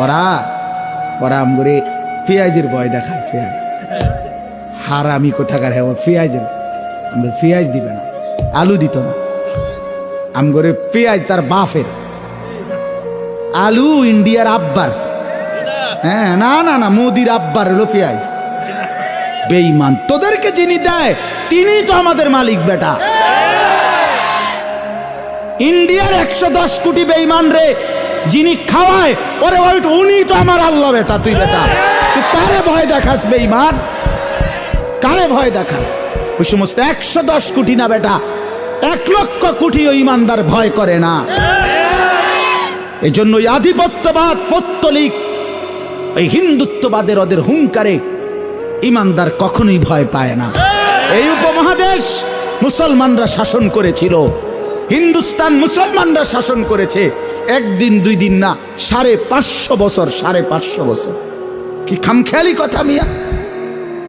ওরা ওরা আমগরে পেঁয়াজের ভয় দেখায়, পেঁয়াজ হারামি কোথাকার, হ্যাঁ পেঁয়াজের, আমরা পেঁয়াজ দিবে না, আলু দিত না আমগরে, পেঁয়াজ তার বাপের, আলু ইন্ডিয়ার আব্বার। হ্যাঁ না না না, মোদির আব্বার হলো পেঁয়াজ। বেঈমান, তোদেরকে যিনি দেয় তিনি তো আমাদের মালিক বেটা। ইন্ডিয়ার 110 কোটি বেঈমান রে যিনি খাওয়ায়, ওরে উনি তো আমার আল্লাহ বেটা। তুই বেটা তুই কারে ভয় দেখাস বেঈমান, কারে ভয় দেখাস? ওই সমস্ত 110 কোটি না বেটা, 1 লক্ষ কোটি ওই ইমানদার ভয় করে না। এজন্য ওই আধিপত্যবাদ, পৌত্তলিক, এই হিন্দুত্ববাদের ওদের হুঙ্কারে ইমানদার কখনোই ভয় পায় না। এই উপমহাদেশ মুসলমানরা শাসন করেছিল, হিন্দুস্তান মুসলমানরা শাসন করেছে, একদিন দুই দিন না, 550 বছর, 550 বছর। কি খামখেয়ালি কথা মিয়া।